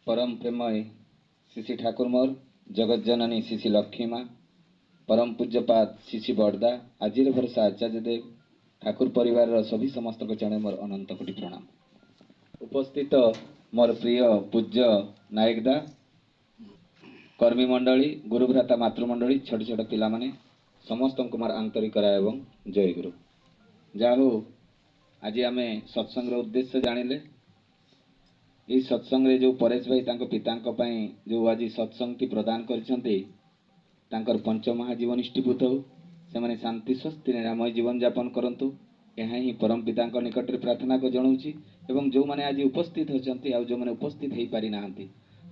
परम प्रेमय श्री ठाकुर मोर जगत जननी श्री लक्ष्मी माँ परम पूज्यपाद श्री बड़दा आजिर भरोसा आचार्य देव ठाकुर परिवार सभी समस्त को जड़े मोर अनंत कोटि प्रणाम। उपस्थित मोर प्रिय पूज्य नायकदा कर्मी मंडली गुरुभ्राता मातृमंडली छोट छोट पिला माने समस्त को मोर आंतरिक एवं जय गुरु। जाहू आज आम सत्संग उद्देश्य जानिले ये सत्संग रे जो परेश भाई तांको पितांको पई जो आज सत्संग टी प्रदान करछन्ते तांकर पंचमहाजीवन इष्टिभूत हो से शांति स्वस्ति निरामय जीवन यापन करंतु यहाँ ही परम पितांको निकट रे प्रार्थना को जणाउछि। एवं जो माने आज उपस्थित होचन्ते आ जो माने उपस्थित हेई पारि नाहंती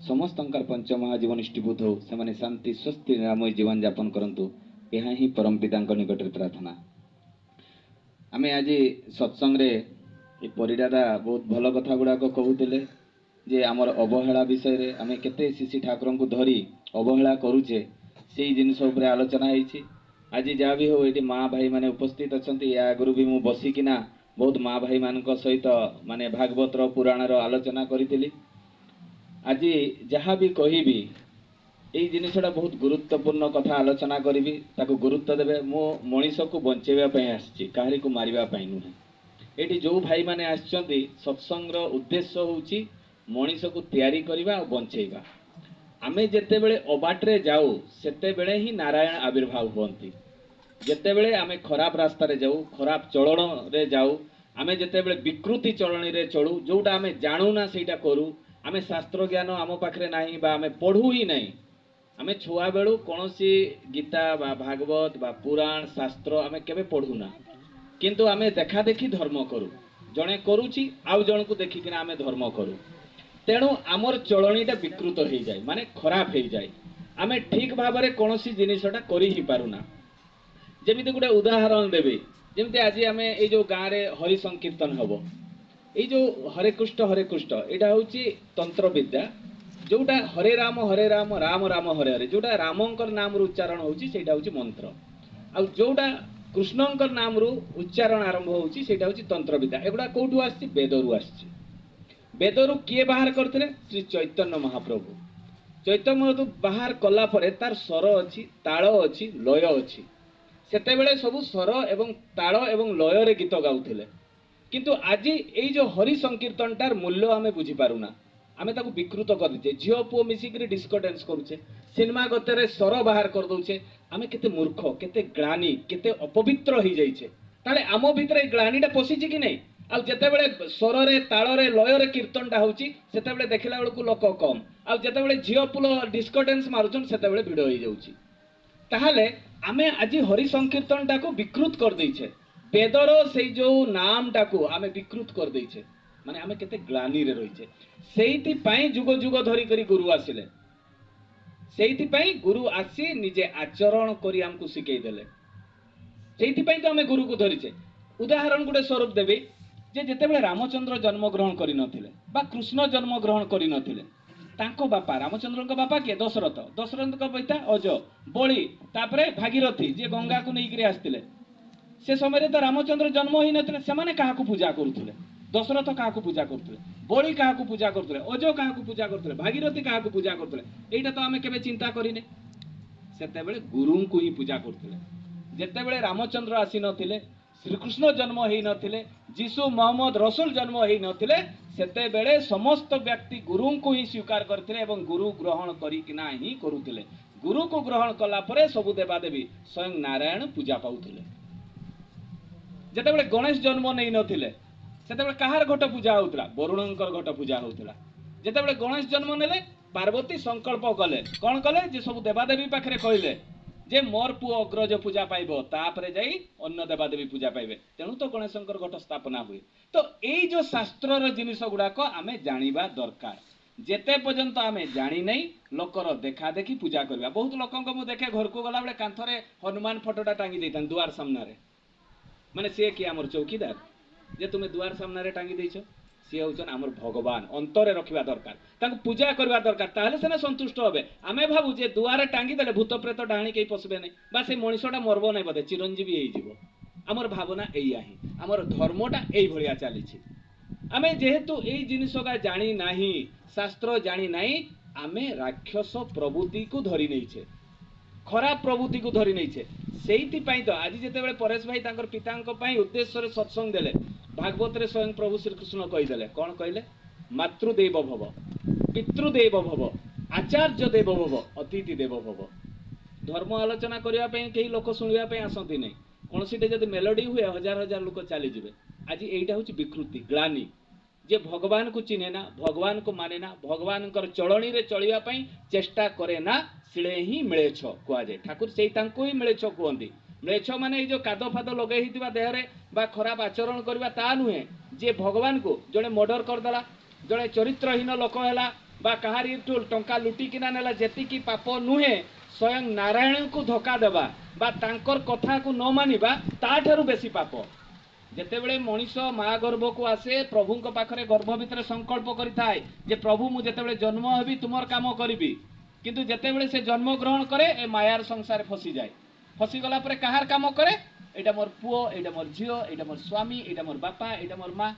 समस्तंकर पंचमहाजीवन इष्टिभूत हो से शांति स्वस्ति निरामय जीवन यापन करंतु यहाँ ही परम पितांको निकट रे प्रार्थना। आमे आज सत्संग रे ए परिडादा बहुत भल कथा गुड़ाक कहूतिले जे आमर अवहेला विषय रे आमे केते शिशि ठाकुर को धरी अवहेला करूचे से जिनिस उपरे आलोचना होईछि। आज जहाँ भी हो ये माँ भाई माने उपस्थित अच्छंती या आगु भी मु बसिकिना बहुत माँ भाई मान सहित माने भागवत पुराण आलोचना करी। आज जहाँ भी कहबी यही जिनिसटा बहुत गुरुत्वपूर्ण कथा आलोचना करी ताको गुरुत्व देवे। मो मनीष को बंचेवा आसी काहरी को मारिबा नुहे। ये जो भाई माने आछंती सत्संग उद्देश्य होउची मनीष को तैयारी करवा और बंचेवा। आमे जेतेबेले अबाटरे जाऊ सेतेबेले ही नारायण आविर्भाव होती। जेतेबेले आमे खराब रास्ता रे जाऊ खराब चलन रे जाऊ आमे जेतेबेले विकृति चलनी रे चलू जोटा आमे जानू ना सेटा करू आमे शास्त्र ज्ञान आम पाखरे नाही बा आमे पढ़ू ही नहीं। आमे छुआ बेलू कौनसी गीता बा भागवत बा पुराण शास्त्र आमे केबे पढ़ू ना किंतु आमे देखा देखी धर्म करू जणे करूची आउ जण को देखिकिना आमे धर्म करू। तेणु आमर चलनीटा विकृत हो जाए माने खराब हो जाए आमे ठीक भाव में कौन जिनटा कर ही पारुना। जमी गोटे उदाहरण देवी जमी आज आम ये जो गाँव में हरि संकीर्तन हम ये जो हरे कृष्ण यहाँ हूँ तंत्र विद्या जोटा हरे राम राम राम हरे हरे जोटा रामंकर नाम उच्चारण हूँ मंत्र आ जोटा कृष्णंकर नाम उच्चारण आरंभ होता हूँ तंत्र विद्या। एगुड़ा कौटू आसी वेदरू आसी वेदरू किए बाहर करते श्री चैतन्य महाप्रभु। चैतन्य महाप्रभु बाहर कला परे तार स्वर अच्छी ताल अच्छी लय अच्छी सेतेबेले सबु स्वर एवं ताल एवं लय रे गीत गाउथिले किंतु आज ये जो हरि संकीर्तन टार मूल्य आमे बुझी पारुना। आमे ताकू विकृत कर दे झियो पुओ मिसिक डिस्को डांस करूचे सिनेमा गतरे स्वर बाहर कर दउचे। आमे केते मूर्ख केते ग्लानी केते अपवित्र हो जाइछे ताले आमो भितरे ग्लानीटा पसिछि कि नहीं। आ जेतेबेले स्वर रे ताल रे लय रे कीर्तनटा होउची सेतेबेले देखिला बेलकु लोक कम आ जेतेबेले झियो पुओ डिस्को डांस मारुछन सेतेबेले भिड़ हो जाउची। ताहाले आमे आज हरि संकीर्तन टाको विकृत कर दैछे वेदर से जो नाम टाको आमे विकृत कर दैछे माने आमे केते ग्लानी रे रहिछे। सेहिति पई जुग जुग धरी करी गुरु आसिले सेहिति पई गुरु आसी निजे आचरण करी हमकु सिखै देले सेहिति पई तो आमे गुरु को धरिछे। उदाहरण गुटे स्वरूप देबी जे जेतेबेले रामचंद्र जन्म ग्रहण करि नथिले बा कृष्ण जन्म ग्रहण करि नथिले तांको बापा रामचंद्र का बापा के दशरथ दशरथ का पिता अज बलि तापरे भागीरथी जे गंगा को नेइकरी आस्तिले से समय तो रामचंद्र जन्म होई नथिले सेमाने काहा को पूजा करूथिले। दशरथ काहा को पूजा करूथिले बलि काहा को पूजा करूथिले अज काहा को पूजा करूथिले भागीरथी काहा को पूजा करूथिले एटा तो आमे केबे चिंता करिने। सेतेबेले गुरु को ही पूजा करूथिले। जेतेबेले रामचंद्र आसी नथिले श्रीकृष्ण जन्म होई नथिले जीसु मोहम्मद रसूल जन्म होई नथिले सेतेबेले समस्त व्यक्ति गुरु को ही स्वीकार करथिले एवं गुरु ग्रहण करिकिना ही करूथिले। गुरु को ग्रहण कला परे सबु देवादेवी स्वयं नारायण पूजा पाउथिले। जेतेबेले गणेश जन्म नै नथिले सेतेबेले कहार घट पूजा होउतला वरुणंकर घट पूजा होउतला। जेतेबेले गणेश जन्म नेले पार्वती संकल्प कले कोन कले जे सबु देवादेवी पाखरे कहिले जे मोर पुओ अग्रज पूजा पाइबो तापरे जाई अन्य देवादेवी पूजा पाइबे तेणु तो गणेशंकर घट स्थापना हुए। तो एई जो शास्त्रर जिनिस गुड़ाक आमे जानिबा दरकार। जेते पर्यंत आमे जानी नहीं लोकर देखा देखी पूजा करबा। बहुत लोकंक मु देखे घर को गला बेले कांथरे हनुमान फोटोटा टांगी देथान दुआर सामने रे माने से कि हमर चौकीदार जे तुमे दुआर सामने रे टांगी देइछो सी होचन हमर भगवान अंतरे रखिबा दरकार तांको पूजा करबा दरकार ताहले सेना संतुष्ट होबे। आमे भाबु जे दुआरे टांगी देले भूत प्रेत डाहणी केई पसबे नै बा से मनिषटा मरबो नै बदे चिरंजीवी हेई जिवो। हमर भावना एइया ही हमर धर्मटा एई भलिया चलीछि। आमे जेहेतु एई जिनिसगा जानी नाही शास्त्र जानी नहीं आमे राक्षस प्रवृत्ति को धरी नहीं खराब प्रवृत्ति को धरी नहीं से तो आज जिते परेश भाई तांकर पितांक पई उद्देश्य सत्संग देले भागवत रे स्वयं प्रभु श्रीकृष्ण कहीदेले कौन कहले मातृदेव भव पितृदेव भव आचार्य देव भव अतिथि देव भव धर्म आलोचना करने कई लोक शुणापी आसती नहीं कौन सी जब मेलोडी हुए हजार हजार लोक चलीजे आज यहीटा हूँ विकृति ग्लानी जे भगवान को चिन्हे ना भगवान को माने ना भगवान चलनी रे चलवाई चेष्टा करे ना सिले ही मिलेछ कहुए ठाकुर से ही मिलेछ कहते मिलेछ माने जो काद फाद लगे देहरे बा खराब आचरण करवा ता नुहे जे भगवान को जड़े मर्डर करदेला जड़े चरित्रहीन लोक है बा कहारी टंका लुटिकिना नेला जेतिकी पाप नुहे स्वयं नारायण को धोखा देवा बा तांकर कथा को न मानिबा ताठारु बेसी पाप जेतेबेले मनीष माँ गर्भ को आसे प्रभु पाखरे गर्भ भितर संकल्प करिथाय जे प्रभु मु जेतेबेले जन्म हेबी तुमर काम करिबी किंतु जेतेबेले से जन्म ग्रहण करे ए मायार संसार फसी जाए फसी गला परे कहार काम करे एटा मोर पुओ एटा मोर झियो एटा मोर स्वामी एटा मोर बापा एटा मोर माँ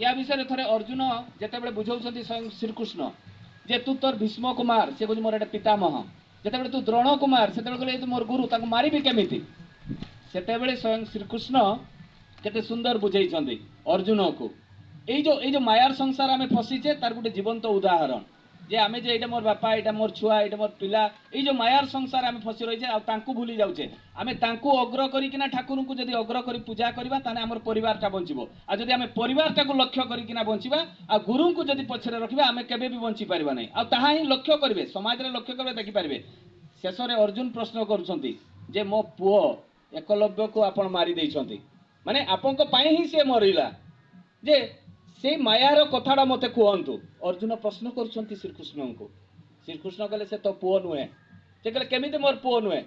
या विषय थरे अर्जुन जेतेबेले बुझौछंती स्वयं श्रीकृष्ण जे तू तोर भीष्म कुमार से कहूँ मोर एटा पितामह जेतेबेले तू द्रोण कुमार सेतेबेले कहले मोर गुरु ताको मारिबी केमिति सेतेबेले स्वयं श्रीकृष्ण केते सुंदर बुझाई अर्जुन को ये जो मायार संसार आमे फसीचे तार गोटे जीवंत उदाहरण जे आमे जे एटा मोर बापा एटा मोर छुआ एटा मोर पिला ये जो मायार संसार आमे फसी रहिचे आ तांकु भूली जाउचे आमे तांकु अग्र करिकिना ठाकुर को जदी अग्र करी पूजा करबा ताने हमर परिवारटा बंचिबो आ जदी आमे परिवारटा को लक्ष्य करिकिना बंचिबा आ गुरु को जदी पछरे रखिबा आमे केबे भी बंची परिबा नै आ ताहा ही लक्ष्य करबे समाज रे लक्ष्य करबे देखि परिबे शेष रे अर्जुन प्रश्न करूछंती जे मो पुओ एकलव्य को आपण मारी दैछंती माने आपन को पाई ही से मरिला जे से मायार कथाटा मते कहतु अर्जुन प्रश्न करुँच श्रीकृष्ण को श्रीकृष्ण कहले से तो पुओ नुहे से कहले केमिति मोर पुओ नुहे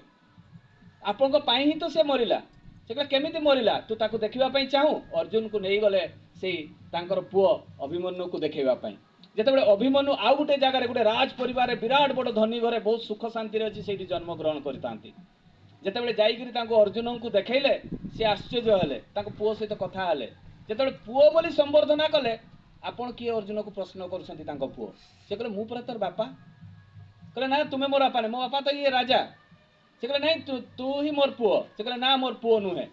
आपन को पाई ही तो से मरिला से कहले केमिति मरिला तू ताको देखिबा पई चाहू अर्जुन को नहीं गले से तांकर पुओ अभिमन्यु को देखैबा पई जेतेबेले अभिमन्यु आउ गोटे जगार गोटे राज परिवार विराट बड़ धनी घरे बहुत सुख शांति रे अछि सेठी जन्म ग्रहण करतांती जेतेबेले जाईगिरी तांको अर्जुन को देखैले से आश्चर्य हेले तांको पुओ सहित कथा हेले जेतेबेले पुओ बोली संबर्धना कले आपण किए अर्जुन को प्रश्न करूछंती तांको पुओ से कहले मु पर तोर बापा कहले ना तुमे मोर बापा ने मो बापा तो ये राजा से कहले नहीं तू ही मोर पुओ से कहले ना मोर पुओ नुहे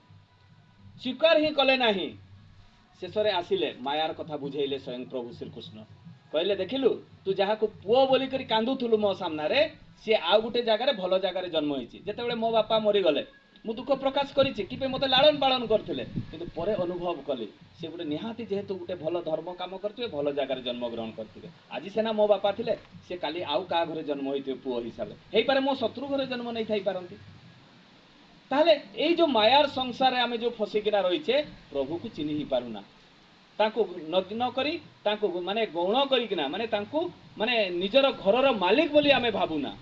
स्वीकार ही कले नाही शेषरे आसिले मायार कथा बुझेइले स्वयं प्रभु श्रीकृष्ण कहले देखिलु तू जहा को पुओ बोली करी कांदुथुलु मो सामना रे सी आउ गोटे जगार भल जगार जन्म होइछि जेतेबेले मो बापा मरी गले मु दुख प्रकाश करिछि कि मते लालन पालन करथिले किंतु परे अनुभव कली से गोटे निहाती जेहेतु गोटे भल धर्म काम करथिबे भल जगार जन्म ग्रहण करथिबे आज सेना मो बापा थिले से काली आउ का घरे जन्म होइथिबे पुओ हिसाब हेइ पारे मो शत्रु घरे जन्म नै थाई पारंती ताले एई जो मायार संसार आमे जो फसिकिना रहिछे प्रभु को चिन्हि ही पारुना तांको नग्न करी तांको माने गौण करिकिना माने तांको माने निजर घरर मालिक बोली आमे भाबुना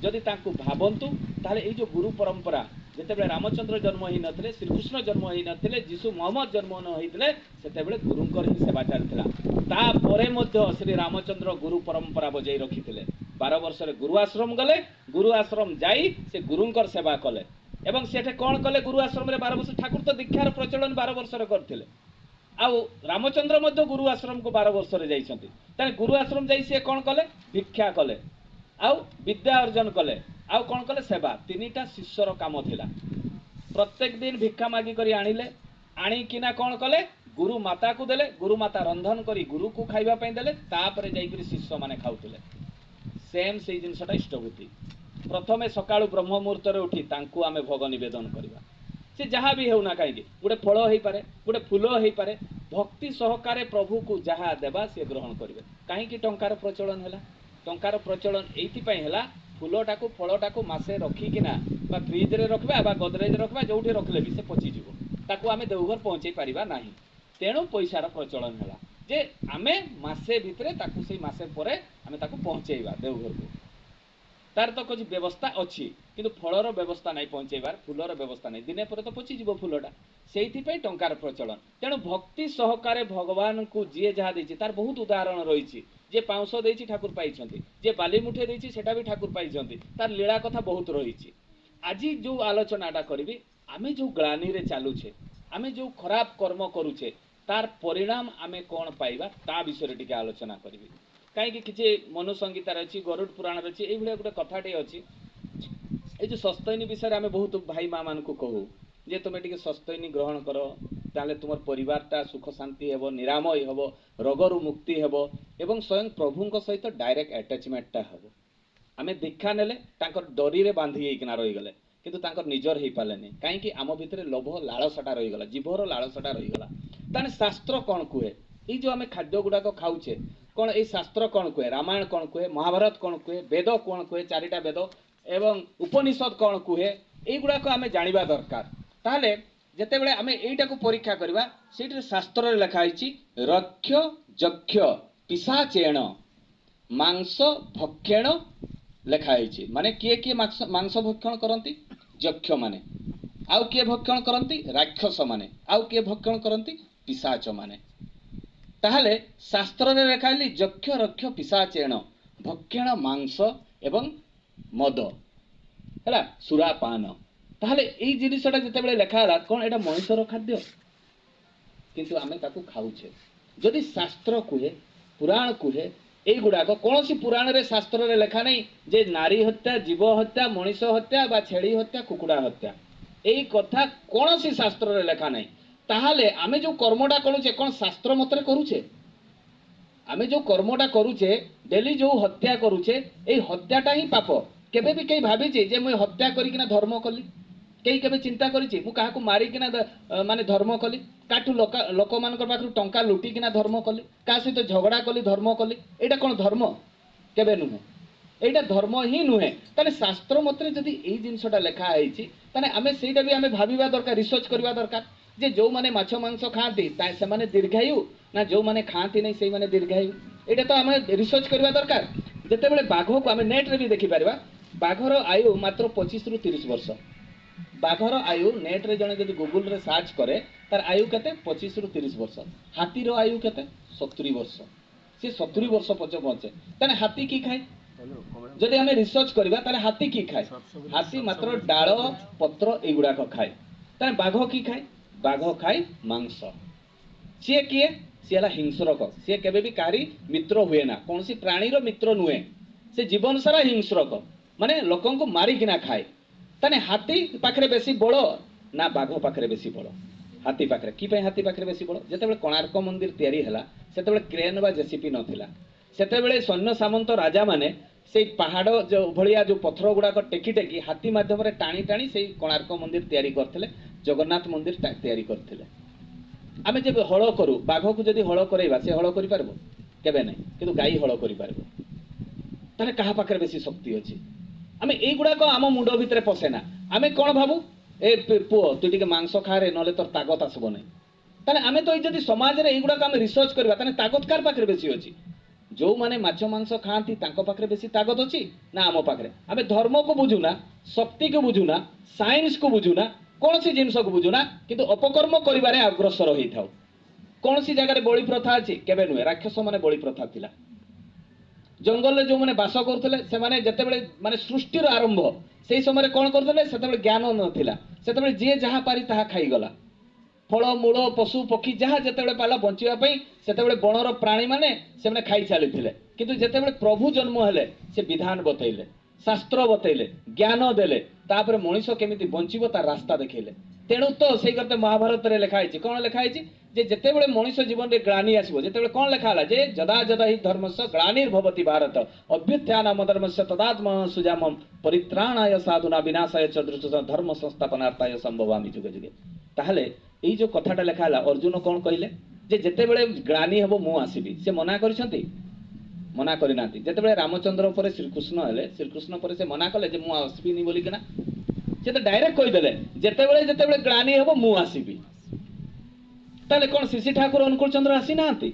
जदि तांको भाबंतु ताले एई जो गुरु परंपरा जेतेबेले रामचंद्र जन्म ही नथिले श्रीकृष्ण जन्म ही नथिले जीशु मोहम्मद जन्म न होइतिले सेतेबेले गुरुंकर ही सेवा चलथिला ता परे मध्य श्री रामचंद्र गुरु परंपरा बजाई रखिथिले 12 वर्ष रे गुरु आश्रम गले गुरु आश्रम जाई से गुरुंकर सेवा कले एवं सेठे कोन कले गुरु आश्रम रे 12 वर्ष ठाकुर तो दीक्षार प्रचलन 12 वर्ष रे करथिले आउ रामचंद्र मध्य गुरु आश्रम को 12 वर्ष रे जाइछंती ताने गुरु आश्रम जाई से कोन कले भिक्षा कले आउ विद्या अर्जन कले आउ कौन कले सेवा तीनिटा शिष्यर काम थिला प्रत्येक दिन भिक्षा मागी करी आनिले आनिकिना कौन कले गुरु माता को देले गुरु माता रंधन करी गुरु को खाइबा पई देले तापरे जाई करी शिष्य माने खाउतिले सेम सेई जिनसटा इष्टभूति प्रथमे सकाळु ब्रह्म मुहूर्त रे उठी तांकु आमे भोग निवेदन करबा से जहाँ भी हेउना काई गोटे फल हो पारे गोटे फूल हो पारे भक्ति सहकारे प्रभु को जहाँ देबा से ग्रहण करिवे काहे कि टंकार प्रचलन हैला टंकार प्रचलन एइथि पई हैला फूलटा को फलटा को मासे रखिकिना बा फ्रिज रे रखबा बा गोदरेज रखबा जोठी रखले भी से पची जीवो ताको आमे देवघर पहुंचै परिबा नाही तेणु पैसार प्रचलन हैला जे आमे मासे भितरे ताको से मासे परे आमे ताको पहुंचैबा देवघर को तार तो कुछ व्यवस्था अच्छी किंतु फलर व्यवस्था नहीं पहुंचेबार फूलर व्यवस्था नहीं दिने पर तो पची जीव फूलटा से टंकार प्रचलन तेणु भक्ति सहकारे भगवान को जी जहाँ देछि तार बहुत उदाहरण रही जे पाउंस देछि ठाकुर पाइछंती जे बाली मुठे देछि सेटा भी ठाकुर पाइछंती तार लीला कथा बहुत रही आज जो आलोचनाटा करी आमे जो ग्लानी रे चालुछे आमे जो खराब कर्म करुछे तार परिणाम आमे कौन पाइबा ता विषय टिके आलोचना करी कहीं किसी मनु संगीतार अच्छी गरुड़ पुराण अच्छी ये गोटे कथाटे अच्छी ये जो सस्तैनी विषय आम बहुत भाई माँ मान को कहू जे तुम टे सस्तैनी ग्रहण कर ताले तुम परिवारटा सुख शांति हेबो निरामय हेबो रोगरू मुक्ति हेबो एवं स्वयं प्रभु सहित डायरेक्ट अटैचमेंटटा हेबो आमे दीक्षा नेले तांकर डरी रे बांधी होइकिना रही गले किंतु तांकर निजर हेई पालेनी काहेकि आम भितर लोभ लालसाटा रही गला जीभर लालसाटा रही गला ताने शास्त्र कौन कुहे ये जो आमे खाद्य गुड़ाक खाऊचे कौन ये शास्त्र कौन कुहे रामायण कौन कुहे महाभारत कौन कुहे वेद कौन कुहे चारिटा वेद एवं उपनिषद कौन कुहे युड़ाक आम जाना दरकार ताहले जेतेबेले आमे एइटा को परीक्षा करबा सेठी शास्त्र रे लिखा आइछि रक्ष जक्ष पिशाचेण मांस भक्षण लिखा आइछि माने किए मांस भक्षण करंती जक्ष माने आउ किए भक्षण करंती राक्षस माने आउ किए भक्षण करंती पिशाच माने ताहले शास्त्र रे लिखा आइछि जक्ष रक्ष पिशाचेण भक्षण मांस एवं मद हैला सुरापान ताहले एई जिनिसटा जेतेबेले लेखा हला कोन एटा मनुष्यर खाद्य किंतु आमे ताकू खाउछे जदि शास्त्र कुहे पुराण कुहे एई गुडाक कोनोसी पुराण रे शास्त्र रे लेखा नै जे नारी हत्या जीव हत्या मनुष हत्या बा छेड़ी हत्या कुकुडा हत्या एई कथा कोनोसी शास्त्र रे लेखा नै ताहले आमे जो कर्मटा करूछे कोन शास्त्र मतरे करूछे आमे जो कर्मटा करूछे डेली जो हत्या करूछे एई हत्याटा ही पाप केबे भी कई भाबी जे मुई हत्या करिकिना धर्म कली कई केबे चिंता करिछि मु काहाकू मारिकिना माने धर्म कली काठू लोक मानकर पाखरु टंका लुटिकिना धर्म कली का सहित झगड़ा कली धर्म कली एटा कोन धर्म केबे नुहे एटा धर्म ही नुहे ताने शास्त्र मतरे जदि एई जिंसटा लेखा आइछि ताने आमे सेटा भी आमे भाबिबा दरकार रिसर्च करबा दरकार जे जो माने माछ मांस खाती से माने दीर्घायु ना जो माने खाती नहीं से माने दीर्घायु एटा तो आमे रिसर्च करबा दरकार जेतेबेले बाघ को आमे नेट रे भी देखि परबा बाघर आयु मात्र 25 रु 30 वर्ष बाघर आयु नेट रे जने जदि गूगल रे सर्च करे तार आयु केते 25 रु 30 वर्ष हाथी रो आयु केते 70 वर्ष से 70 वर्ष पछ पहुंचे तने हाथी की खाए जदि हमें रिसर्च करबा ताले हाथी की खाए हाथी मात्र डाଳ पत्र एगुडा को खाए तने बाघ की खाए बाघ खाए मांस सी किए सी हला हिंस्रक सी केबे भी कारी मित्र हुए ना कोनसी प्राणी रो मित्र नुहे से जीवन सारा हिंस्रक माने लोकन को मारी किना खाए तने हाथी पाखरे बेसी बड़ ना बाघ पाखरे बेसी बड़ हाथी पाखरे की पे हाथी पाखरे बेसी बड़ जेतेबेले कोणार्क मंदिर तयारी हला सेतेबेले क्रेन बा जेसीपी नथिला सेतेबेले सैन्य सामंत राजा माने से पहाड़ जो भलिया जो पत्थर गुड़ाक टेकी टेकी हाथी माध्यम टाणी टाणी से कोणार्क मंदिर तयारी करथिले जगन्नाथ मंदिर तयारी करथिले आमे जे हळ करू बाघ को जदि हळ करैबा से हळ करि पारबो केबे नै किंतु गाई हळ करि पारबो ताने कहा पाखरे बेसी शक्ति अछि आमे एई गुडा को आम मुंड भितरे पसेना आमे कोन भाबू ए पुओ तू टिके मांस खा रे नले तोर ताकत आसबो नै ताने आमे तो जदि समाज रे एई गुडा को आमे रिसर्च करबा ताने ताकत कार पाखरे बेसी अछि जो माने माछ मांस खाती तांको पाखरे बेसी ताकत अछि ना आम पाखरे आमे धर्म को बुझुना शक्ति को बुझुना साइंस को बुझुना कौन सी जिनस को बुझुना किंतु अपकर्म करिबारे अग्रसर होई थाउ कौन सी जगह बलि प्रथा अछि केबे नुहे राक्षस माने बलि प्रथा थिला जंगल रे जो माने बास करथले से माने जतेबेले माने सृष्टि रो आरंभ सेई समय कोन करथले सेतेबेले ज्ञान नथिला सेतेबेले जे जहा पारी ताहा खाई गला फल मूल पशु पक्षी जहा जतेबेले पाला बंचिबा पई सेतेबेले बनर प्राणी माने से माने खाई चलीथिले किंतु जतेबेले प्रभु जन्म हेले से विधान बतैले शास्त्र बतैले ज्ञान देले तापर मनुष्य केमिति बंचिबो ता रास्ता देखैले तेणु तो सेई करते महाभारत रे लिखा आइछि कोन लिखा आइछि जे जेतेबेले मनुष्य जीवन रे ग्लानि आसीबो जेतेबेले कोन लिखा हला जे जदा जदा हि धर्मस्य ग्लानिर्भवति भारत अभ्युत्थानम धर्मस्य तदात्म सुजामम परित्राणाय साधुना विनाशाय च दुष्ट धर्म संस्थापनार्थाय संभवामि जुगे जुगे ताहले एई जो कथाटा लिखा हला अर्जुन कोन कहिले जे जेतेबेले ग्लानि हेबो मु आसीबी से मना करिसंती मना करि नांती जेतेबेले रामचंद्र ऊपर श्रीकृष्ण हेले श्रीकृष्ण पर से मना कले जे मु आसीबिनी बोली केना से तो डायरेक्ट कहि देले जेतेबेले ग्लानि हेबो मु आसीबी ताले कोन शिशि ठाकुर अनुकूल चंद्र आसी नांती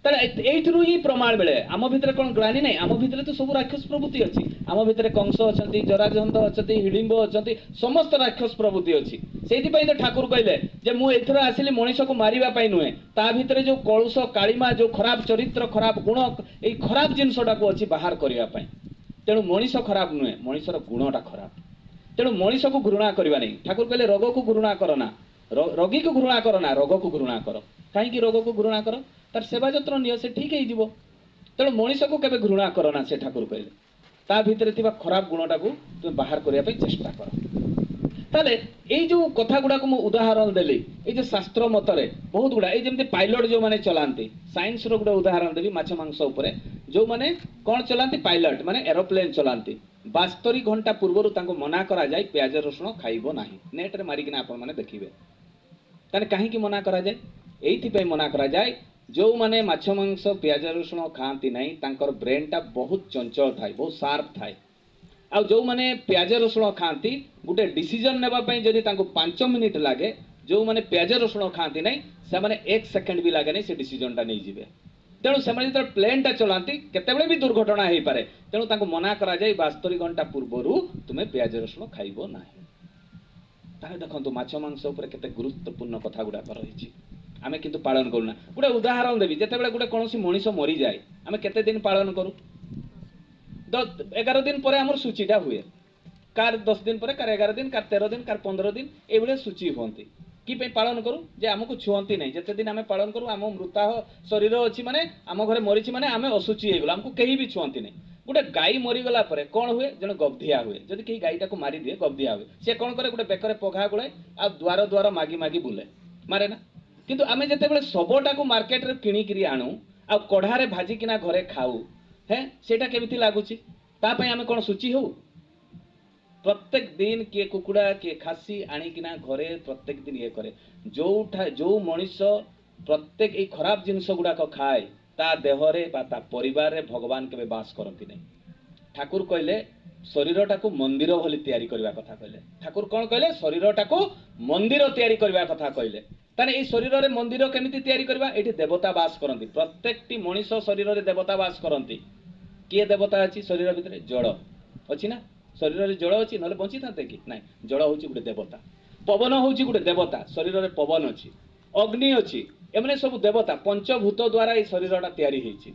ताले एइथरु ही प्रमाण बेले आम भितरे कोन ग्लानि नै आम भितरे तो सब राक्षस प्रवृत्ति अछि आम भितरे कंस अछंती जरासंध अछंती हिडिंब अछंती समस्त राक्षस प्रवृत्ति अछि सेहि पई तो ठाकुर कहले जे मु एथरा आसिली मनुष्य को मारिबा पई नुहे ता भितरे जो कलुष कालीमा जो खराब चरित्र खराब गुण एई खराब जिंसटा को अछि बाहर करिया पई तेणु मनुष्य खराब नुहे मनुष्यर गुणटा खराब तेणु मनुष्य को घृणा करबा नै ठाकुर कहले रोग को घृणा करना रोगी को घृणा करना रोग को घृणा कर कहीं रोग को घृणा कर तार सेवा जत्न नियो से ठीक है जीवो ତେଣୁ ମଣିଷକୁ କେବେ ଘୃଣା କର ନା, ସେ ଠାକୁର କହିଲେ। ତା ଭିତରେ ଥିବା ଖରାପ ଗୁଣଟାକୁ ତୁମେ ବାହାର କରିବା ପାଇଁ ଚେଷ୍ଟା କର। ତାହେଲେ ଏଇ ଯୋଉ କଥା ଗୁଡାକୁ ମୁଁ ଉଦାହରଣ ଦେଲି, ଏଇ ଯୋଉ ଶାସ୍ତ୍ର ମତରେ ବହୁତ ଗୁଡା, ଏଇ ଯେମିତି ପାଇଲଟ ଯୋଉମାନେ ଚଲାନ୍ତି, ସାଇନ୍ସର ଗୋଟେ ଉଦାହରଣ ଦେବି ମାଛ ମାଂସ ଉପରେ। ଯୋଉମାନେ କ'ଣ ଚଲାନ୍ତି? ପାଇଲଟ ମାନେ ଏରୋପ୍ଲେନ ଚଲାନ୍ତି। 72 ଘଣ୍ଟା ପୂର୍ବରୁ ତାଙ୍କୁ ମନା କରାଯାଏ ପିଆଜ ରସୁଣ ଖାଇବ ନାହିଁ। ନେଟରେ ମାରିକିନା ଆପଣମାନେ ଦେଖିବେ। ତାହେଲେ କାହିଁକି ମନା କରାଯାଏ? ଏଇଥିପାଇଁ ମନା କରାଯାଏ, ଯୋଉମାନେ ମାଛ ମାଂସ ପିଆଜ ରସୁଣ ଖାଆନ୍ତି ନାହିଁ ତାଙ୍କର ବ୍ରେନଟା ବହୁତ ଚଞ୍ଚଳ ଥାଏ, ବହୁତ ସାର୍ପ ଥାଏ। ଆଉ ଯୋଉମାନେ ପିଆଜ ରସୁଣ ଖାଆନ୍ତି, ଗୋଟେ ଡିସିଜନ ନେବା ପାଇଁ ଯଦି ତାଙ୍କୁ 5 ମିନିଟ୍ ଲାଗେ, ଯୋଉମାନେ ପିଆଜ ରସୁଣ ଖାଆନ୍ତି ନାହିଁ ସେମାନେ 1 ସେକେଣ୍ଡ ବି ଲାଗେ ନାହିଁ ସେ ଡିସିଜନଟା ନେଇଯିବେ। ତେଣୁ ସେମାନେ ଯେତେବେଳେ ପ୍ଲେନଟା ଚଲାନ୍ତି କେତେବେଳେ ବି ଦୁର୍ଘଟଣା ହେଇପାରେ, ତେଣୁ ତାଙ୍କୁ ମନା କରାଯାଏ 72 ଘଣ୍ଟା ପୂର୍ବରୁ ତୁମେ ପିଆଜ ରସୁଣ ଖାଇବ ନାହିଁ। ତାହେଲେ ଦେଖନ୍ତୁ ମାଛ ମାଂସ ଉପରେ କେତେ ଗୁରୁତ୍ୱପୂର୍ଣ୍ଣ କଥା ଗୁଡାକ ରହିଛି, ଆମେ କିନ୍ତୁ ପାଳନ କରୁନା। ଗୋଟେ ଉଦାହରଣ ଦେବି, ଯେତେବେଳେ ଗୋଟେ କୌଣସି ମଣିଷ ମରିଯାଏ ଆମେ କେତେ ଦିନ ପାଳନ କରୁ? 11 ଦିନ ପରେ ଆମର ସୂଚୀଟା ହୁଏ। କାର 10 ଦିନ ପରେ, କାର 11 ଦିନ, କାର 13 ଦିନ, କାର 15 ଦିନ, এইଭଳିଆ ସୂଚୀ ହୁଅନ୍ତି। କି ପାଇଁ ପାଳନ କରୁ? ଯେ ଆମକୁ ଛୁଅନ୍ତି ନାହିଁ। ଯେତେ ଦିନ ଆମେ ପାଳନ କରୁ, ଆମ ମୃତାହ ଶରୀର ଅଛି ମାନେ, ଆମ ଘରେ ମରିଛି ମାନେ ଆମେ ଅଶୁଚି ହେଇଗଲୁ, ଆମକୁ କେହି ବି ଛୁଅନ୍ତି ନାହିଁ। ଗୋଟେ ଗାଈ ମରିଗଲା ପରେ କ'ଣ ହୁଏ? ଜଣେ ଗବଧିଆ ହୁଏ। ଯଦି କେହି ଗାଈଟାକୁ ମାରିଦିଏ ଗବଧିଆ ହୁଏ। ସେ କ'ଣ କରେ? ଗୋଟେ ବେକରେ ପଘା ଗୁଳାଏ ଆଉ ଦ୍ୱାର ଦ୍ୱାର ମାଗି ମାଗି ବୁଲେ, ମାରେ ନା? କିନ୍ତୁ ଆମେ ଯେତେବେଳେ ଶବଟାକୁ ମାର୍କେଟରେ କିଣିକିରି ଆଣୁ ଆଉ କଢ଼ାରେ ଭାଜିକିନା ଘରେ ଖାଉ, ସେଇଟା କେମିତି ଲାଗୁଛି? ତା ପାଇଁ ଆମେ କ'ଣ ସୂଚୀ ହଉ? ପ୍ରତ୍ୟେକ ଦିନ କିଏ କୁକୁଡ଼ା କିଏ ଖାସି ଆଣିକିନା ଘରେ ପ୍ରତ୍ୟେକ ଦିନ ଇଏ କରେ। ଯୋଉ ମଣିଷ ପ୍ରତ୍ୟେକ ଏଇ ଖରାପ ଜିନିଷ ଗୁଡାକ ଖାଏ, ତା ଦେହରେ ବା ତା ପରିବାରରେ ଭଗବାନ କେବେ ବାସ କରନ୍ତି ନାହିଁ। ଠାକୁର କହିଲେ ଶରୀରଟାକୁ ମନ୍ଦିର ଭଳି ତିଆରି କରିବା କଥା କହିଲେ। ଠାକୁର କ'ଣ କହିଲେ? ଶରୀରଟାକୁ ମନ୍ଦିର ତିଆରି କରିବା କଥା କହିଲେ। ତାହେଲେ ଏଇ ଶରୀରରେ ମନ୍ଦିର କେମିତି ତିଆରି କରିବା? ଏଇଠି ଦେବତା ବାସ କରନ୍ତି। ପ୍ରତ୍ୟେକଟି ମଣିଷ ଶରୀରରେ ଦେବତା ବାସ କରନ୍ତି। କିଏ ଦେବତା ଅଛି ଶରୀର ଭିତରେ? ଜଳ ଅଛି ନା? ଶରୀରରେ ଜଳ ଅଛି, ନହେଲେ ବଞ୍ଚିଥାନ୍ତେ କି? ନାଇଁ, ଜଳ ହଉଛି ଗୋଟେ ଦେବତା। ପବନ ହଉଛି ଗୋଟେ ଦେବତା, ଶରୀରରେ ପବନ ଅଛି। ଅଗ୍ନି ଅଛି, ଏମାନେ ସବୁ ଦେବତା। ପଞ୍ଚଭୂତ ଦ୍ୱାରା ଏଇ ଶରୀରଟା ତିଆରି ହେଇଛି।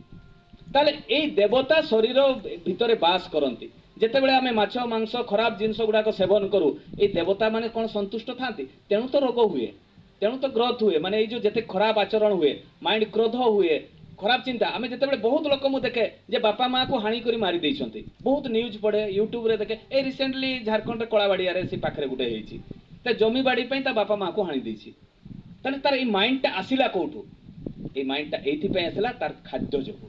ତାହେଲେ ଏଇ ଦେବତା ଶରୀର ଭିତରେ ବାସ କରନ୍ତି। ଯେତେବେଳେ ଆମେ ମାଛ ମାଂସ ଖରାପ ଜିନିଷ ଗୁଡାକ ସେବନ କରୁ, ଏଇ ଦେବତା ମାନେ କ'ଣ ସନ୍ତୁଷ୍ଟ ଥାନ୍ତି? ତେଣୁ ତ ରୋଗ ହୁଏ, ତେଣୁ ତ ଗ୍ରୋଥ ହୁଏ। ମାନେ ଏଇ ଯୋଉ ଯେତେ ଖରାପ ଆଚରଣ ହୁଏ, ମାଇଣ୍ଡ କ୍ରୋଧ ହୁଏ, ଖରାପ ଚିନ୍ତା। ଆମେ ଯେତେବେଳେ ବହୁତ ଲୋକ ମୁଁ ଦେଖେ ଯେ ବାପା ମାଆକୁ ହାଣି କରି ମାରି ଦେଇଛନ୍ତି, ବହୁତ ନ୍ୟୁଜ୍ ପଢେ, ୟୁଟ୍ୟୁବରେ ଦେଖେ। ଏଇ ରିସେଣ୍ଟଲି ଝାରଖଣ୍ଡରେ କଳାବାଡ଼ିଆରେ ସେ ପାଖରେ ଗୋଟେ ହେଇଛି, ତା ଜମି ବାଡ଼ି ପାଇଁ ତା ବାପା ମାଆକୁ ହାଣି ଦେଇଛି। ତାହେଲେ ତାର ଏଇ ମାଇଣ୍ଡଟା ଆସିଲା କୋଉଠୁ? ଏଇ ମାଇଣ୍ଡଟା ଏଇଥିପାଇଁ ଆସିଲା ତାର ଖାଦ୍ୟ ଯୋଗୁଁ।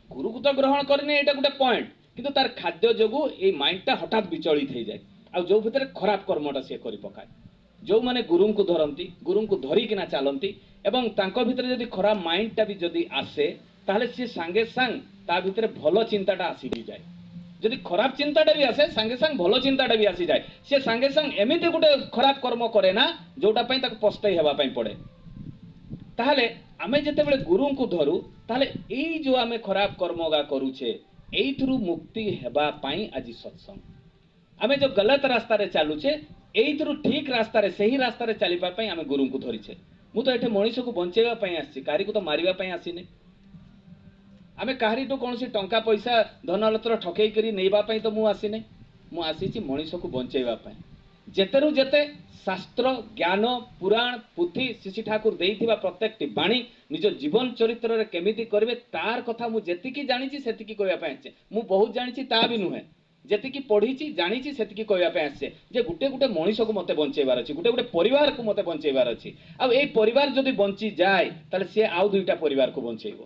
ଗୁରୁକୁ ତ ଗ୍ରହଣ କରିନି, ଏଇଟା ଗୋଟେ ପଏଣ୍ଟ, କିନ୍ତୁ ତାର ଖାଦ୍ୟ ଯୋଗୁଁ ଏଇ ମାଇଣ୍ଡଟା ହଠାତ୍ ବିଚଳିତ ହେଇଯାଏ ଆଉ ଯୋଉ ଭିତରେ ଖରାପ କର୍ମଟା ସିଏ କରି ପକାଏ। ଯୋଉମାନେ ଗୁରୁଙ୍କୁ ଧରନ୍ତି, ଗୁରୁଙ୍କୁ ଧରିକିନା ଚାଲନ୍ତି ଏବଂ ତାଙ୍କ ଭିତରେ ଯଦି ଖରାପ ମାଇଣ୍ଡଟା ବି ଯଦି ଆସେ, ତାହେଲେ ସିଏ ସାଙ୍ଗେ ସାଙ୍ଗ ତା ଭିତରେ ଭଲ ଚିନ୍ତାଟା ଆସିଯାଏ। ଯଦି ଖରାପ ଚିନ୍ତାଟା ବି ଆସେ, ସାଙ୍ଗେ ସାଙ୍ଗ ଭଲ ଚିନ୍ତାଟା ବି ଆସିଯାଏ। ସେ ସାଙ୍ଗେ ସାଙ୍ଗ ଏମିତି ଗୋଟେ ଖରାପ କର୍ମ କରେ ନା ଯୋଉଟା ପାଇଁ ତାକୁ ପସ୍ତେଇ ହେବା ପାଇଁ ପଡେ। ତାହେଲେ ଆମେ ଯେତେବେଳେ ଗୁରୁଙ୍କୁ ଧରୁ, ତାହେଲେ ଏଇ ଯୋଉ ଆମେ ଖରାପ କର୍ମଗା କରୁଛେ, ଏଇଥିରୁ ମୁକ୍ତି ହେବା ପାଇଁ ଆଜି ସତ୍ସଙ୍ଗ। ଆମେ ଯୋଉ ଗଲତ ରାସ୍ତାରେ ଚାଲୁଛେ, ଏଇଥିରୁ ଠିକ ରାସ୍ତାରେ, ସେହି ରାସ୍ତାରେ ଚାଲିବା ପାଇଁ ଆମେ ଗୁରୁଙ୍କୁ ଧରିଛେ। ମୁଁ ତ ଏଠି ମଣିଷକୁ ବଞ୍ଚେଇବା ପାଇଁ ଆସିଛି, କାହାରିକୁ ତ ମାରିବା ପାଇଁ ଆସିନି। ଆମେ କାହାରିଠୁ କୌଣସି ଟଙ୍କା ପଇସା ଧନଲତ୍ର ଠକେଇ କରି ନେଇବା ପାଇଁ ତ ମୁଁ ଆସିନି। ମୁଁ ଆସିଛି ମଣିଷକୁ ବଞ୍ଚେଇବା ପାଇଁ। ଯେତେରୁ ଯେତେ ଶାସ୍ତ୍ର ଜ୍ଞାନ ପୁରାଣ ପୁଥି ଶ୍ରୀ ଠାକୁର ଦେଇଥିବା ପ୍ରତ୍ୟେକଟି ବାଣୀ ନିଜ ଜୀବନ ଚରିତ୍ରରେ କେମିତି କରିବେ ତାର କଥା ମୁଁ ଯେତିକି ଜାଣିଛି ସେତିକି କହିବା ପାଇଁ ଆସିଛି। ମୁଁ ବହୁତ ଜାଣିଛି ତା ବି ନୁହେଁ, ଯେତିକି ପଢିଛି ଜାଣିଛି ସେତିକି କହିବା ପାଇଁ ଆସିছে ଯେ ଗୋଟେ ଗୋଟେ ମଣିଷକୁ ମତେ ବଞ୍ଚେଇବାର ଅଛି, ଗୋଟେ ଗୋଟେ ପରିବାରକୁ ମତେ ବଞ୍ଚେଇବାର ଅଛି। ଆଉ ଏଇ ପରିବାର ଯଦି ବଞ୍ଚିଯାଏ ତାହେଲେ ସିଏ ଆଉ ଦୁଇଟା ପରିବାରକୁ ବଞ୍ଚେଇବ।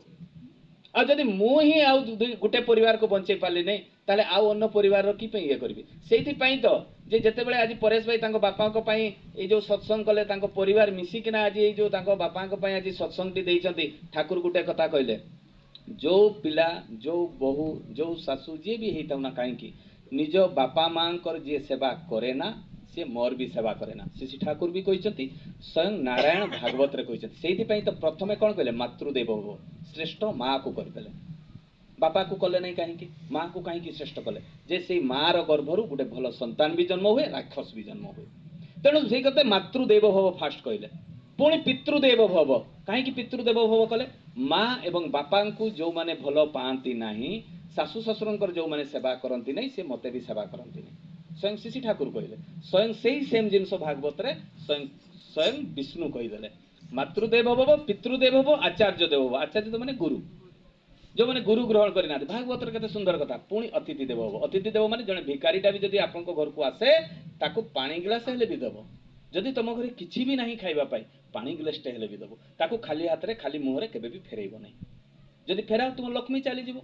ଆଉ ଯଦି ମୁଁ ହିଁ ଆଉ ଗୋଟେ ପରିବାରକୁ ବଞ୍ଚେଇ ପାରିଲି ନାହିଁ, ତାହେଲେ ଆଉ ଅନ୍ୟ ପରିବାରର କି ପାଇଁ ଇଏ କରିବି? ସେଇଥିପାଇଁ ତ ଯେ ଯେତେବେଳେ ଆଜି ପରେଶ ଭାଇ ତାଙ୍କ ବାପାଙ୍କ ପାଇଁ ଏଇ ଯୋଉ ସତ୍ସଙ୍ଗ କଲେ, ତାଙ୍କ ପରିବାର ମିଶିକିନା ଆଜି ଏଇ ଯୋଉ ତାଙ୍କ ବାପାଙ୍କ ପାଇଁ ଆଜି ସତ୍ସଙ୍ଗଟି ଦେଇଛନ୍ତି, ଠାକୁର ଗୋଟେ କଥା କହିଲେ, ଯୋଉ ପିଲା ଯୋଉ ବୋହୂ ଯୋଉ ଶାଶୁ ଯିଏ ବି ହେଇଥାଉ ନା କାହିଁକି, ନିଜ ବାପା ମାଙ୍କର ଯିଏ ସେବା କରେ ନା ସିଏ ମୋର ବି ସେବା କରେ ନା। ଶ୍ରୀ ଠାକୁର ବି କହିଛନ୍ତି, ସ୍ୱୟଂ ନାରାୟଣ ଭାଗବତରେ କହିଛନ୍ତି। ସେଇଥିପାଇଁ ତ ପ୍ରଥମେ କ'ଣ କହିଲେ? ମାତୃଦେବ ଭବ, ଶ୍ରେଷ୍ଠ ମାଆକୁ କରିଦେଲେ। ବାପାକୁ କଲେ ନାହିଁ କାହିଁକି? ମାଆକୁ କାହିଁକି ଶ୍ରେଷ୍ଠ କଲେ? ଯେ ସେଇ ମାଆର ଗର୍ଭରୁ ଗୋଟେ ଭଲ ସନ୍ତାନ ବି ଜନ୍ମ ହୁଏ, ରାକ୍ଷସ ବି ଜନ୍ମ ହୁଏ। ତେଣୁ ସେଇ କଥା ମାତୃଦେବ ଭବ ଫାଷ୍ଟ କହିଲେ। ପୁଣି ପିତୃଦେବ ଭବ। କାହିଁକି ପିତୃଦେବ ଭବ କଲେ? ମା ଏବଂ ବାପାଙ୍କୁ ଯୋଉମାନେ ଭଲ ପାଆନ୍ତି ନାହିଁ, ଶାଶୁ ଶ୍ୱଶୁରଙ୍କର ଯୋଉମାନେ ସେବା କରନ୍ତି ନାହିଁ, ସେ ମତେ ବି ସେବା କରନ୍ତି ନାହିଁ। ସ୍ୱୟଂ ଶ୍ରୀ ଠାକୁର କହିଲେ। ସ୍ୱୟଂ ସେଇ ସେମ୍ ଜିନିଷ ଭାଗବତରେ ସ୍ୱୟଂ ବିଷ୍ଣୁ କହିଦେଲେ। ମାତୃଦେବ ଭବ, ପିତୃଦେବ ଭବ, ଆଚାର୍ଯ୍ୟ ଦେବ ଭବ। ଆଚାର୍ଯ୍ୟ ମାନେ ଗୁରୁ। ଯେଉଁମାନେ ଗୁରୁ ଗ୍ରହଣ କରିନାହାନ୍ତି। ଭାଗବତର କେତେ ସୁନ୍ଦର କଥା। ପୁଣି ଅତିଥି ଦେବ ହବ। ଅତିଥି ଦେବ ମାନେ ଜଣେ ଭିକାରୀଟା ବି ଯଦି ଆପଣଙ୍କ ଘରକୁ ଆସେ ତାକୁ ପାଣି ଗିଲାସ ହେଲେ ବି ଦେବ। ଯଦି ତମ ଘରେ କିଛି ବି ନାହିଁ ଖାଇବା ପାଇଁ ପାଣି ଗିଲାସଟେ ହେଲେ ବି ଦେବ। ତାକୁ ଖାଲି ହାତରେ ଖାଲି ମୁହଁରେ କେବେ ବି ଫେରେଇବ ନାହିଁ। ଯଦି ଫେରାଅ ତୁମ ଲକ୍ଷ୍ମୀ ଚାଲିଯିବ।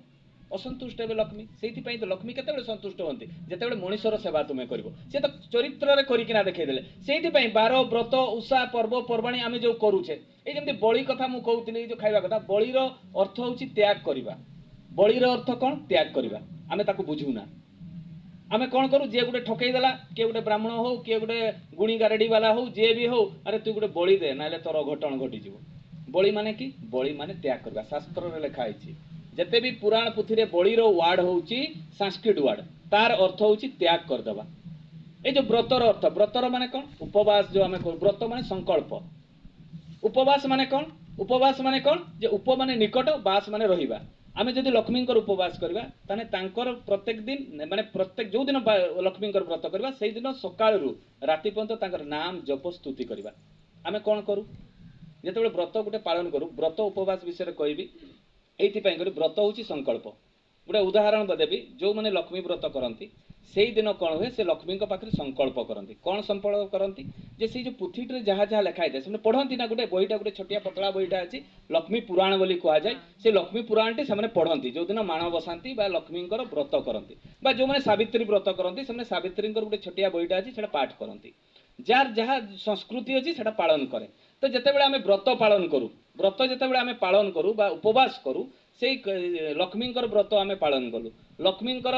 ଅସନ୍ତୁଷ୍ଟ ହେବେ ଲକ୍ଷ୍ମୀ। ସେଇଥିପାଇଁ ତ ଲକ୍ଷ୍ମୀ କେତେବେଳେ ସନ୍ତୁଷ୍ଟ ହୁଅନ୍ତି? ଯେତେବେଳେ ମଣିଷର ସେବା ତୁମେ କରିବ। ସେ ତ ଚରିତ୍ରରେ କରିକିନା ଦେଖେଇଦେଲେ। ସେଇଥିପାଇଁ ବାର ବ୍ରତ ଉଷା ପର୍ବପର୍ବାଣୀ ଆମେ ଯେଉଁ କରୁଛେ, ଏଇ ଯେମିତି ବଳି କଥା ମୁଁ କହୁଥିଲି, ଏଇ ଯେଉଁ ଖାଇବା କଥା, ବଳିର ଅର୍ଥ ହେଉଛି ତ୍ୟାଗ କରିବା। ବଳିର ଅର୍ଥ କ'ଣ? ତ୍ୟାଗ କରିବା। ଆମେ ତାକୁ ବୁଝୁନା। ଆମେ କ'ଣ କରୁ? ଯିଏ ଗୋଟେ ଠକେଇ ଦେଲା, କିଏ ଗୋଟେ ବ୍ରାହ୍ମଣ ହଉ, କିଏ ଗୋଟେ ଗୁଣି ଗାରେଡ଼ି ବାଲା ହଉ, ଯିଏ ବି ହଉ, ଆରେ ତୁ ଗୋଟେ ବଳି ଦେ, ନହେଲେ ତୋର ଅଘଟଣ ଘଟିଯିବ। ବଳି ମାନେ କି? ବଳି ମାନେ ତ୍ୟାଗ କରିବା। ଶାସ୍ତ୍ରରେ ଲେଖା ହେଇଛି, ଯେତେ ବି ପୁରାଣ ପୁଥିରେ ବଳିର ୱାର୍ଡ ହେଉଛି ସାଂସ୍କ୍ରିଟ ୱାର୍ଡ, ତାର ଅର୍ଥ ହେଉଛି ତ୍ୟାଗ କରିଦେବା। এই যে ব্রতর অর্থ, ব্রতর মানে কোন? উপবাস যে আমি করি। ব্রত মানে সংকল্প। উপবাস মানে কোন? উপবাস মানে কোন? যে উপ মানে নিকট, বাস মানে রহিবা। আমি যদি লক্ষ্মীঙ্কর উপবাস করিবা তাহলে তাঙ্কর প্রত্যেক দিন মানে প্রত্যেক যে দিন লক্ষ্মীঙ্কর ব্রত করিবা সেই দিন সকালু রাতি পর্যন্ত তাঙ্কর নাম জপ স্তুতি করিবা। আমি কোন করু? যেতবে ব্রত গোটে পালন করু, ব্রত উপবাস বিষয়ে কইবি। এইথিপাই করি ব্রত হচ্ছে সংকল্প। গোটে উদাহରଣ দেবি, যে লক্ষ্মী ব্রত করতে সেই দিন কଣ ହୁଏ, ସେ ଲକ୍ଷ୍ମୀଙ୍କ ପାଖରେ ସଂକଳ୍ପ କରନ୍ତି। କ'ଣ ସଂକଳ୍ପ କରନ୍ତି? ଯେ ସେଇ ଯେଉଁ ପୁଥିଟିରେ ଯାହା ଯାହା ଲେଖା ହେଇଥାଏ ସେମାନେ ପଢ଼ନ୍ତି ନା। ଗୋଟେ ବହିଟା, ଗୋଟେ ଛୋଟିଆ ପତଳା ବହିଟା ଅଛି, ଲକ୍ଷ୍ମୀ ପୁରାଣ ବୋଲି କୁହାଯାଏ। ସେ ଲକ୍ଷ୍ମୀ ପୁରାଣଟି ସେମାନେ ପଢ଼ନ୍ତି ଯେଉଁଦିନ ମାଣ ବସାନ୍ତି ବା ଲକ୍ଷ୍ମୀଙ୍କର ବ୍ରତ କରନ୍ତି, ବା ଯେଉଁମାନେ ସାବିତ୍ରୀ ବ୍ରତ କରନ୍ତି ସେମାନେ ସାବିତ୍ରୀଙ୍କର ଗୋଟେ ଛୋଟିଆ ବହିଟା ଅଛି, ସେଟା ପାଠ କରନ୍ତି। ଯାହାର ଯାହା ସଂସ୍କୃତି ଅଛି ସେଟା ପାଳନ କରେ। ତ ଯେତେବେଳେ ଆମେ ବ୍ରତ ପାଳନ କରୁ, ବ୍ରତ ଯେତେବେଳେ ଆମେ ପାଳନ କରୁ ବା ଉପବାସ କରୁ, ସେଇ ଲକ୍ଷ୍ମୀଙ୍କର ବ୍ରତ ଆମେ ପାଳନ କଲୁ। ଲକ୍ଷ୍ମୀଙ୍କର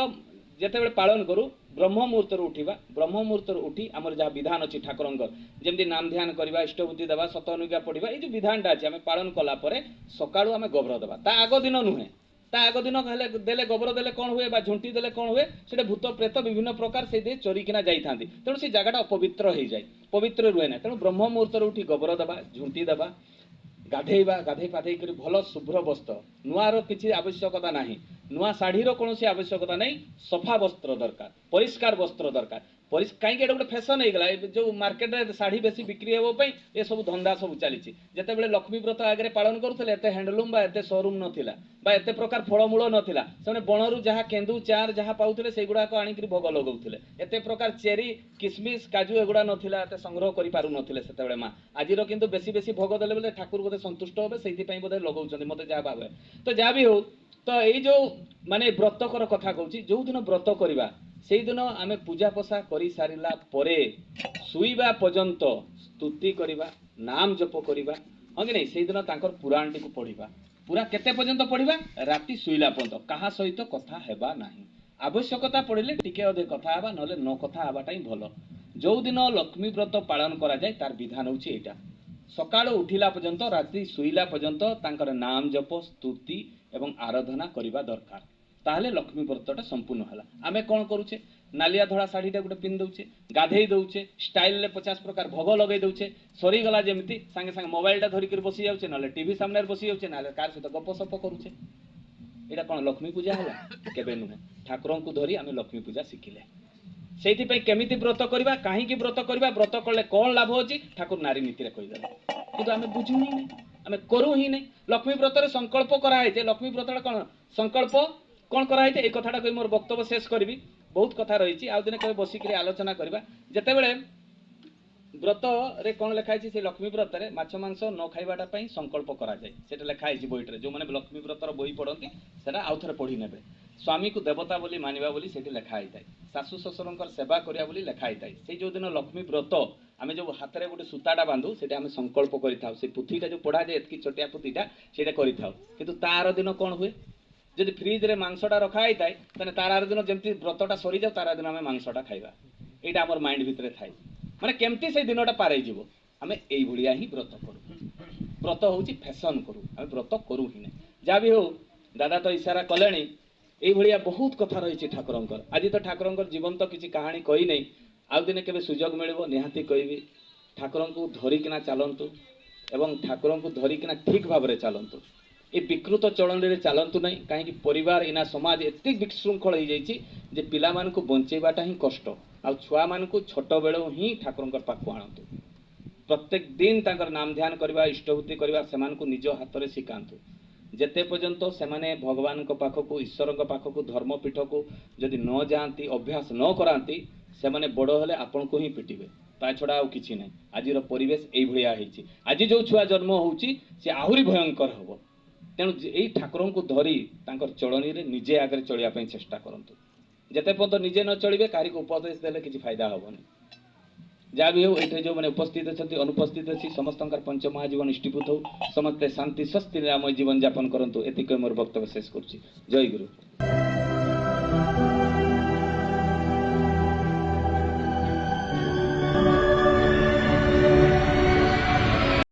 ଯେତେବେଳେ ପାଳନ କରୁ, ବ୍ରହ୍ମ ମୁହୂର୍ତ୍ତରୁ ଉଠିବା। ବ୍ରହ୍ମ ମୁହୂର୍ତ୍ତରୁ ଉଠି ଆମର ଯାହା ବିଧାନ ଅଛି ଠାକୁରଙ୍କର, ଯେମିତି ନାମ ଧ୍ୟାନ କରିବା, ଇଷ୍ଟବୁଦ୍ଧି ଦେବା, ସତ ଅନୁଜ୍ଞା ପଢ଼ିବା, ଏଇ ଯେଉଁ ବିଧାନଟା ଅଛି ଆମେ ପାଳନ କଲା ପରେ ସକାଳୁ ଆମେ ଗୋବର ଦେବା। ତା ଆଗ ଦିନ ନୁହେଁ, ତା ଆଗ ଦିନ ହେଲେ ଦେଲେ ଗୋବର ଦେଲେ କ'ଣ ହୁଏ, ବା ଝୁଣ୍ଟି ଦେଲେ କ'ଣ ହୁଏ, ସେଟା ଭୂତ ପ୍ରେତ ବିଭିନ୍ନ ପ୍ରକାର ସେଇଠି ଚରିକିନା ଯାଇଥାନ୍ତି। ତେଣୁ ସେ ଜାଗାଟା ଅପବିତ୍ର ହେଇଯାଏ, ପବିତ୍ର ରୁହେ ନାହିଁ। ତେଣୁ ବ୍ରହ୍ମ ମୁହୂର୍ତ୍ତରୁ ଉଠି ଗୋବର ଦେବା, ଝୁଣ୍ଟି ଦେବା, ଗାଧେଇବା, ଗାଧେଇ ପାଧେଇ କରି ଭଲ ଶୁଭ୍ର ବସ୍ତ୍ର, ନୂଆର କିଛି ଆବଶ୍ୟକତା ନାହିଁ, ନୂଆ ଶାଢ଼ୀର କୌଣସି ଆବଶ୍ୟକତା ନାହିଁ, ସଫା ବସ୍ତ୍ର ଦରକାର, ପରିଷ୍କାର ବସ୍ତ୍ର ଦରକାର। କାହିଁକି ଏଇଟା ଗୋଟେ ଫ୍ୟାସନ୍ ହେଇଗଲା, ଯେଉଁ ମାର୍କେଟରେ ଶାଢ଼ୀ ବେଶୀ ବିକ୍ରି ହେବା ପାଇଁ ଏସବୁ ଧନ୍ଦା ସବୁ ଚାଲିଛି। ଯେତେବେଳେ ଲକ୍ଷ୍ମୀ ବ୍ରତ ଆଗରେ ପାଳନ କରୁଥିଲେ ଏତେ ହ୍ୟାଣ୍ଡଲୁମ୍ ବା ଏତେ ସୋରୁମ୍ ନଥିଲା, ବା ଏତେ ପ୍ରକାର ଫଳମୂଳ ନଥିଲା। ସେମାନେ ବଣରୁ ଯାହା କେନ୍ଦୁ ଚାର ଯାହା ପାଉଥିଲେ ସେଇଗୁଡ଼ାକ ଆଣିକିରି ଭୋଗ ଲଗାଉଥିଲେ। ଏତେ ପ୍ରକାର ଚେରି, କିସମିସ୍, କାଜୁ ଏଗୁଡ଼ା ନଥିଲା, ଏତେ ସଂଗ୍ରହ କରିପାରୁନଥିଲେ ସେତେବେଳେ ମା। ଆଜିର କିନ୍ତୁ ବେଶୀ ବେଶୀ ଭୋଗ ଦେଲେ ବୋଲେ ଠାକୁର ବୋଧେ ସନ୍ତୁଷ୍ଟ ହେବେ, ସେଇଥିପାଇଁ ବୋଧେ ଲଗାଉଛନ୍ତି, ମୋତେ ଯାହା ଭାବେ। ତ ଯାହା ବି ହଉ, ତ ଏଇ ଯେଉଁ ମାନେ ବ୍ରତକର କଥା କହୁଛି, ଯେଉଁଦିନ ବ୍ରତ କରିବା ସେଇଦିନ ଆମେ ପୂଜା ପୋଷା କରିସାରିଲା ପରେ ଶୋଇବା ପର୍ଯ୍ୟନ୍ତ ସ୍ତୁତି କରିବା, ନାମ ଜପ କରିବା, ହଁ କି ନାହିଁ? ସେଇଦିନ ତାଙ୍କର ପୁରାଣଟିକୁ ପଢ଼ିବା। ପୁରା କେତେ ପର୍ଯ୍ୟନ୍ତ ପଢ଼ିବା? ରାତି ଶୋଇଲା ପର୍ଯ୍ୟନ୍ତ। କାହା ସହିତ କଥା ହେବା ନାହିଁ। ଆବଶ୍ୟକତା ପଡ଼ିଲେ ଟିକେ ଅଧେ କଥା ହେବା, ନହେଲେ ନ କଥା ହେବାଟା ହିଁ ଭଲ। ଯେଉଁଦିନ ଲକ୍ଷ୍ମୀ ବ୍ରତ ପାଳନ କରାଯାଏ ତାର ବିଧାନ ହେଉଛି ଏଇଟା। ସକାଳୁ ଉଠିଲା ପର୍ଯ୍ୟନ୍ତ, ରାତି ଶୋଇଲା ପର୍ଯ୍ୟନ୍ତ ତାଙ୍କର ନାମ ଜପ, ସ୍ତୁତି ଏବଂ ଆରାଧନା କରିବା ଦରକାର। ତାହେଲେ ଲକ୍ଷ୍ମୀ ବ୍ରତଟା ସମ୍ପୂର୍ଣ୍ଣ ହେଲା। ଆମେ କ'ଣ କରୁଛେ? ନାଲିଆ ଧଳା ଶାଢ଼ୀଟା ଗୋଟେ ପିନ୍ଧି ଦେଉଛେ, ଗାଧେଇ ଦେଉଛେ, ଷ୍ଟାଇଲରେ 50 ପ୍ରକାର ଭୋଗ ଲଗେଇ ଦେଉଛେ, ସରିଗଲା ଯେମିତି ସାଙ୍ଗେ ସାଙ୍ଗେ ମୋବାଇଲଟା ଧରିକିରି ବସି ଯାଉଛେ, ନହେଲେ ଟିଭି ସାମ୍ନାରେ ବସି ଯାଉଛେ, ନହେଲେ କାହାର ସହିତ ଗପସପ କରୁଛେ। ଏଇଟା କ'ଣ ଲକ୍ଷ୍ମୀ ପୂଜା ହେଲା? କେବେ ନୁହେଁ। ଠାକୁରଙ୍କୁ ଧରି ଆମେ ଲକ୍ଷ୍ମୀ ପୂଜା ଶିଖିଲେ। ସେଇଥିପାଇଁ କେମିତି ବ୍ରତ କରିବା, କାହିଁକି ବ୍ରତ କରିବା, ବ୍ରତ କଲେ କ'ଣ ଲାଭ ଅଛି, ଠାକୁର ନାରୀ ନୀତିରେ କହିଦେଲେ। କିନ୍ତୁ ଆମେ ବୁଝୁ ହିଁ ନାହିଁ, ଆମେ କରୁ ହିଁ ନାହିଁ। ଲକ୍ଷ୍ମୀ ବ୍ରତରେ ସଂକଳ୍ପ କରାହେଇছে। ଲକ୍ଷ୍ମୀ ବ୍ରତଟା କ'ଣ ସଂକଳ୍ପ କ'ଣ କରାହେଇছে, ଏଇ କଥାଟା କହି ମୋର ବକ୍ତବ୍ୟ ଶେଷ କରିବି। ବହୁତ କଥା ରହିଛି, ଆଉ ଦିନେ କେବେ ବସିକିରି ଆଲୋଚନା କରିବା। ଯେତେବେଳେ ବ୍ରତରେ କ'ଣ ଲେଖା ହେଇଛି, ସେ ଲକ୍ଷ୍ମୀ ବ୍ରତରେ ମାଛ ମାଂସ ନ ଖାଇବାଟା ପାଇଁ ସଂକଳ୍ପ କରାଯାଏ। ସେଟା ଲେଖା ହେଇଛି ବହିଟିରେ। ଯେଉଁମାନେ ଲକ୍ଷ୍ମୀ ବ୍ରତର ବହି ପଢ଼ନ୍ତି ସେଟା ଆଉ ଥରେ ପଢ଼ି ନେବେ। ସ୍ୱାମୀକୁ ଦେବତା ବୋଲି ମାନିବା ବୋଲି ସେଠି ଲେଖା ହେଇଥାଏ। ଶାଶୁ ଶ୍ୱଶୁରଙ୍କର ସେବା କରିବା ବୋଲି ଲେଖା ହେଇଥାଏ। ସେଇ ଯେଉଁଦିନ ଲକ୍ଷ୍ମୀ ବ୍ରତ ଆମେ ଯେଉଁ ହାତରେ ଗୋଟେ ସୂତାଟା ବାନ୍ଧୁ, ସେଇଟା ଆମେ ସଂକଳ୍ପ କରିଥାଉ। ସେ ପୁଥିଟା ଯେଉଁ ପଢ଼ାଯାଏ, ଏତିକି ଛୋଟିଆ ପୁଥିଟା, ସେଇଟା କରିଥାଉ। କିନ୍ତୁ ତାର ଦିନ କ'ଣ ହୁଏ? ଯଦି ଫ୍ରିଜରେ ମାଂସଟା ରଖା ହେଇଥାଏ ତାହେଲେ ତାର ଆର ଦିନ ଯେମିତି ବ୍ରତଟା ସରିଯାଉ, ତାର ଦିନ ଆମେ ମାଂସଟା ଖାଇବା। ଏଇଟା ଆମର ମାଇଣ୍ଡ ଭିତରେ ଥାଏ। ମାନେ କେମିତି ସେଇ ଦିନଟା ପାରେଇଯିବ। ଆମେ ଏଇଭଳିଆ ହିଁ ବ୍ରତ କରୁ। ବ୍ରତ ହେଉଛି ଫ୍ୟାସନ୍ କରୁ, ଆମେ ବ୍ରତ କରୁ ହିଁ ନାହିଁ। ଯାହା ବି ହଉ, ଦାଦା ତ ଇସାରା କଲେଣି। এইভଳିଆ ବହୁତ କଥା ରହିଛି ଠାକୁରଙ୍କର। ଆଜି ତ ଠାକୁରଙ୍କର ଜୀବନ୍ତ କିଛି କାହାଣୀ କହିନେଇ, ଆଉ ଦିନେ କେବେ ସୁଯୋଗ ମିଳିବ ନିହାତି କହିବି। ଠାକୁରଙ୍କୁ ଧରିକିନା ଚାଲନ୍ତୁ ଏବଂ ଠାକୁରଙ୍କୁ ଧରିକିନା ଠିକ୍ ଭାବରେ ଚାଲନ୍ତୁ। ଏ ବିକୃତ ଚଳଣିରେ ଚାଲନ୍ତୁ ନାହିଁ। କାହିଁକି ପରିବାର ଏଇନା ସମାଜ ଏତେ ବିଶୃଙ୍ଖଳ ହେଇଯାଇଛି ଯେ ପିଲାମାନଙ୍କୁ ବଞ୍ଚେଇବାଟା ହିଁ କଷ୍ଟ। ଆଉ ଛୁଆମାନଙ୍କୁ ଛୋଟବେଳୁ ହିଁ ଠାକୁରଙ୍କର ପାଖକୁ ଆଣନ୍ତୁ। ପ୍ରତ୍ୟେକ ଦିନ ତାଙ୍କର ନାମ ଧ୍ୟାନ କରିବା, ଇଷ୍ଟଭୂତି କରିବା, ସେମାନଙ୍କୁ ନିଜ ହାତରେ ଶିଖାନ୍ତୁ। ଯେତେ ପର୍ଯ୍ୟନ୍ତ ସେମାନେ ଭଗବାନଙ୍କ ପାଖକୁ ଈଶ୍ୱରଙ୍କ ପାଖକୁ ଧର୍ମପୀଠ को जदि न जाती अभ्यास न कराती ସେମାନେ ବଡ଼ ହେଲେ ଆପଣଙ୍କୁ ହିଁ ପିଟିବେ ତା ଛଡ଼ା ଆଉ କିଛି ନାହିଁ। ଆଜିର ପରିବେଶ ଏଇଭଳିଆ ହେଇଛି। ଆଜି ଯୋଉ ଛୁଆ ଜନ୍ମ ହଉଛି ସେ ଆହୁରି ଭୟଙ୍କର ହବ। ତେଣୁ ଏଇ ଠାକୁରଙ୍କୁ ଧରି ତାଙ୍କର ଚଳନୀରେ ନିଜେ ଆଗରେ ଚଳିବା ପାଇଁ ଚେଷ୍ଟା କରନ୍ତୁ। ଯେତେ ପର୍ଯ୍ୟନ୍ତ ନିଜେ ନ ଚଳିବେ କାହାରିକୁ ଉପଦେଶ ଦେଲେ କିଛି ଫାଇଦା ହବନି। ଯାହା ବି ହଉ ଏଠି ଯେଉଁମାନେ ଉପସ୍ଥିତ ଅଛନ୍ତି ଅନୁପସ୍ଥିତ ଅଛି ସମସ୍ତଙ୍କର ପଞ୍ଚମହାଜୀବନ ଇଷ୍ଟୀଭୂତ ହଉ ସମସ୍ତେ ଶାନ୍ତି ସ୍ୱସ୍ତି ନିରାମୟ ଜୀବନ ଯାପନ କରନ୍ତୁ। ଏତିକି ମୋର ବକ୍ତବ୍ୟ ଶେଷ କରୁଛି। ଜୟ ଗୁରୁ।